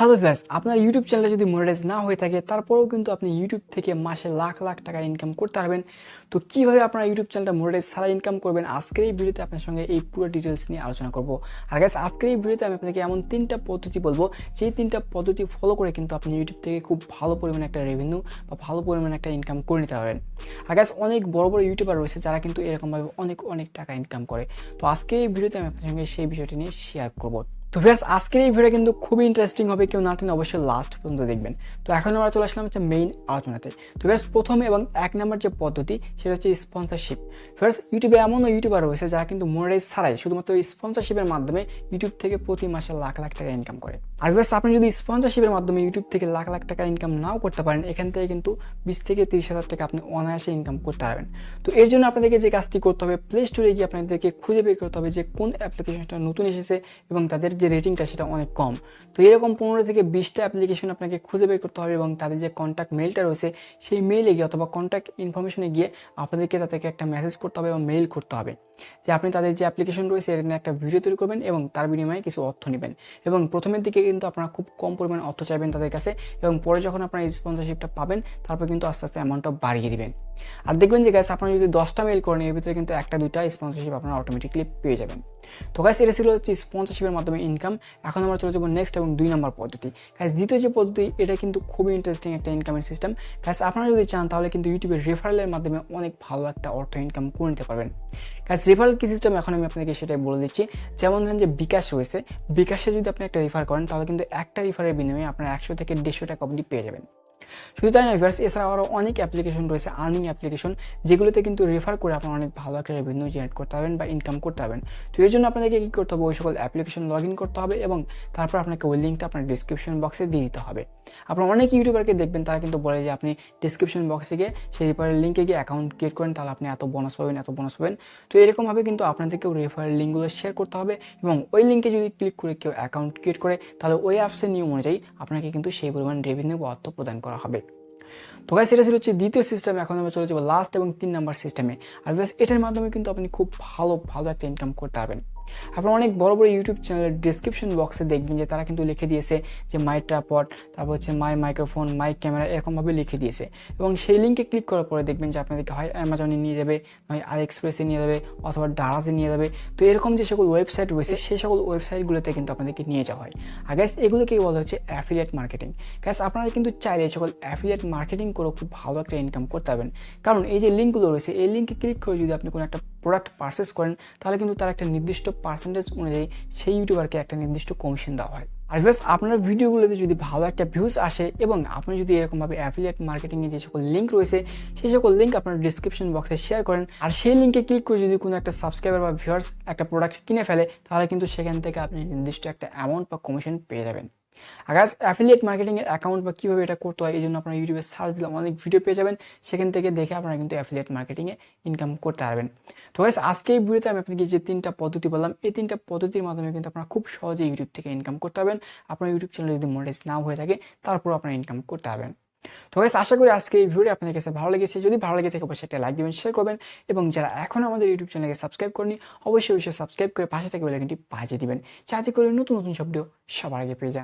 Hello viewers, আপনার YouTube চ্যানেলে যদি মনিটাইজ না হয়ে থাকে তারপরেও কিন্তু আপনি ইউটিউব থেকে মাসে লাখ লাখ টাকা ইনকাম করতে পারবেন। তো কিভাবে আপনার ইউটিউব চ্যানেলটা মনিটাইজ ছাড়া ইনকাম করবেন, আজকের এই ভিডিওতে আপনার সঙ্গে এই পুরো ডিটেলস নিয়ে আলোচনা করব। আর গাইস, আজকের এই ভিডিওতে আমি আপনাকে এমন 3টা পদ্ধতি বলবো, যেই 3টা পদ্ধতি ফলো করে কিন্তু আপনি ইউটিউব থেকে খুব ভালো পরিমাণে একটা রেভিনিউ বা ভালো পরিমাণে একটা ইনকাম করে নিতে পারবেন। আর গাইস, অনেক বড় বড় ইউটিউবার রয়েছে যারা কিন্তু এরকমভাবে অনেক অনেক টাকা ইনকাম করে। তো আজকের এই ভিডিওতে আমি আপনার সঙ্গে সেই বিষয়টি নিয়ে শেয়ার করবো। তো ভিউয়ার্স, আজকের এই ভিডিও কিন্তু খুবই ইন্টারেস্টিং হবে, কেউ না টেনে অবশ্যই লাস্ট পর্যন্ত দেখবেন। তো এখন আমরা চলে আসলাম হচ্ছে মেইন আলোচনাতে। তো ভিউয়ার্স, প্রথম এবং 1 নম্বর যে পদ্ধতি সেটা হচ্ছে স্পন্সরশিপ। ভিউয়ার্স, ইউটিউবে এমনও ইউটিউবার রয়েছে যারা কিন্তু মনিটাইজ ছাড়াই শুধুমাত্র স্পন্সরশিপের মাধ্যমে ইউটিউব থেকে প্রতি মাসে লাখ লাখ টাকা ইনকাম করে। আর ভিউয়ার্স, আপনি যদি স্পন্সরশিপের মাধ্যমে ইউটিউব থেকে লাখ লাখ টাকা ইনকাম নাও করতে পারেন, এখান থেকে কিন্তু 20 থেকে 30,000 টাকা আপনি অনায়াসে ইনকাম করতে পারবেন। তো এর জন্য আপনাদেরকে যে কাজটি করতে হবে, প্লে স্টোরে গিয়ে আপনাদেরকে খুঁজে বের করতে হবে যে কোন অ্যাপ্লিকেশনটা নতুন এসেছে এবং তাদের যে রেটিংটা সেটা অনেক কম। তো এরকম 15 থেকে 20টা অ্যাপ্লিকেশন আপনাকে খুঁজে বের করতে হবে এবং তাদের যে কন্ট্যাক্ট মেইলটা রয়েছে সেই মেইলে গিয়ে অথবা কন্ট্যাক্ট ইনফরমেশনে গিয়ে আপনাদেরকে তাদেরকে একটা মেসেজ করতে হবে এবং মেইল করতে হবে যে আপনি তাদের যে অ্যাপ্লিকেশন রয়েছে এর নিয়ে একটা ভিডিও তৈরি করবেন এবং তার বিনিময়ে কিছু অর্থ নেবেন। এবং প্রথমের দিকে কিন্তু আপনারা খুব কম পরিমাণ অর্থ চাইবেন তাদের কাছে, এবং পরে যখন আপনারা এই স্পন্সরশিপটা পাবেন তারপর কিন্তু আস্তে আস্তে অ্যামাউন্টটা বাড়িয়ে দিবেন। আর দেখবেন যে গাইস, আপনারা যদি 10টা মেইল করেন এর ভিতরে কিন্তু 1-2টা স্পন্সরশিপ আপনারা অটোমেটিকলি পেয়ে যাবেন। তো গাইস, এটা ছিল হচ্ছে স্পন্সরশিপের মাধ্যমে ইনকাম। এখন আমরা চলে যাবো নেক্সট এবং 2 নম্বর পদ্ধতি। গাইস, দ্বিতীয় যে পদ্ধতি, এটা কিন্তু খুবই ইন্টারেস্টিং একটা ইনকামের সিস্টেম। গাইস, আপনারা যদি চান তাহলে কিন্তু ইউটিউবের রেফারেলের মাধ্যমে অনেক ভালো একটা অর্থ ইনকাম করে নিতে পারবেন। গাইস, রেফারেল কি সিস্টেম এখন আমি আপনাকে সেটাই বলে দিচ্ছি। যেমন ধরেন যে বিকাশ রয়েছে, বিকাশে যদি আপনি একটা রেফার করেন তাহলে কিন্তু একটা রেফারের বিনিময়ে আপনার 100 থেকে 150 টাকা অবধি পেয়ে যাবেন। শুধু তাই নয় ভিউয়ার্স, এছাড়াও আরও অনেক অ্যাপ্লিকেশন রয়েছে, আর্নিং অ্যাপ্লিকেশন, যেগুলোতে কিন্তু রেফার করে আপনারা অনেক ভালো একটা রেভিনিউ জেনারেট করতে পারবেন বা ইনকাম করতে পারবেন। তো এর জন্য আপনাদেরকে কী করতে হবে, ওই সকল অ্যাপ্লিকেশন লগ ইন করতে হবে এবং তারপর আপনাকে ওই লিঙ্কটা আপনার ডিসক্রিপশন বক্সে দিয়ে দিতে হবে। আপনারা অনেক ইউটিউবারকে দেখবেন তারা কিন্তু বলে যে আপনি ডিসক্রিপশন বক্সে গিয়ে সেই রেফারেল লিঙ্কে গিয়ে অ্যাকাউন্ট ক্রিয়েট করেন, তাহলে আপনি এত বোনাস পাবেন, এত বোনাস পাবেন। তো এরকমভাবে কিন্তু আপনাদেরকেও রেফারেল লিঙ্কগুলো শেয়ার করতে হবে এবং ওই লিঙ্কে যদি ক্লিক করে কেউ অ্যাকাউন্ট ক্রিয়েট করে তাহলে ওই অ্যাপসের নিয়ম অনুযায়ী আপনাকে কিন্তু সেই পরিমাণ রেভিনিউ বা অর্থ প্রদান করা হবে। তো গাইস, এটা ছিল হচ্ছে দ্বিতীয় সিস্টেম। এখন আমরা চলে যাবো লাস্ট এবং 3 নাম্বার সিস্টেমে। আর বেশ, এটার মাধ্যমে কিন্তু আপনি খুব ভালো ভালো একটা ইনকাম করতে পারবেন। আপনারা অনেক বড় বড় ইউটিউব চ্যানেলের ডিসক্রিপশন বক্সে দেখবেন যে তারা কিন্তু লিখে দিয়েছে যে মাই ট্রাইপড, তারপর হচ্ছে মাই মাইক্রোফোন, মাই ক্যামেরা, এরকমভাবে লিখে দিয়েছে। এবং সেই লিঙ্কে ক্লিক করার পরে দেখবেন যে আপনাদেরকে হয় অ্যামাজনে নিয়ে যাবে, নয় আলিএক্সপ্রেসে নিয়ে যাবে, অথবা ডারাজে নিয়ে যাবে। তো এরকম যে সকল ওয়েবসাইট রয়েছে সেই সকল ওয়েবসাইটগুলোতে কিন্তু আপনাদেরকে নিয়ে যাওয়া হয়। আর গাইস, এগুলোকেই বলা হচ্ছে অ্যাফিলিয়েট মার্কেটিং। গাইস, আপনারা কিন্তু চাইলে এই সকল অ্যাফিলিয়েট মার্কেটিং করে খুব ভালো একটা ইনকাম করতে পারবেন। কারণ এই যে লিঙ্কগুলো রয়েছে এই লিঙ্কে ক্লিক করে যদি আপনি কোনো একটা প্রোডাক্ট পারচেস করেন তাহলে কিন্তু তার একটা নির্দিষ্ট পার্সেন্টেজ অনুযায়ী সেই ইউটিউবারকে একটা নির্দিষ্ট কমিশন দেওয়া হয়। আর ভিউয়ার্স, আপনার ভিডিওগুলোতে যদি ভালো একটা ভিউজ আসে এবং আপনি যদি এরকমভাবে অ্যাফিলিয়েট মার্কেটিংয়ে যে সকল লিঙ্ক রয়েছে সেই সকল লিঙ্ক আপনার ডিসক্রিপশন বক্সে শেয়ার করেন, আর সেই লিঙ্কে ক্লিক করে যদি কোনো একটা সাবস্ক্রাইবার বা ভিউয়ার্স একটা প্রোডাক্ট কিনে ফেলে তাহলে কিন্তু সেখান থেকে আপনি নির্দিষ্ট একটা অ্যামাউন্ট বা কমিশন পেয়ে যাবেন। আর গাইস, অ্যাফিলিয়েট মার্কেটিংয়ের অ্যাকাউন্ট বা কীভাবে এটা করতে হয় এই জন্য আপনারা ইউটিউবে সার্চ দিলে অনেক ভিডিও পেয়ে যাবেন, সেখান থেকে দেখে আপনারা কিন্তু অ্যাফিলিয়েট মার্কেটিংয়ে ইনকাম করতে পারবেন। তো গাইস, আজকে এই ভিডিওতে আমি আপনাকে যে 3টা পদ্ধতি বললাম এই 3টা পদ্ধতির মাধ্যমে কিন্তু আপনারা খুব সহজে ইউটিউব থেকে ইনকাম করতে পারবেন। আপনার ইউটিউব চ্যানেল যদি মনিটাইজ নাও হয়ে থাকে তারপর আপনারা ইনকাম করতে পারবেন। তো গাইস, আশা করি আজকে এই ভিডিও আপনাদের কাছে ভালো লেগেছে। যদি ভালো লেগে থাকে অবশ্যই একটা লাইক দিবেন, শেয়ার করবেন, এবং যারা এখন আমাদের ইউটিউব চ্যানেলকে সাবস্ক্রাইব করেনি অবশ্যই সাবস্ক্রাইব করে পাশে থেকে বেল আইকনটি বাজিয়ে দিবেন, যাতে করে নতুন নতুন সব ভিডিও সবার আগে পেয়ে যান।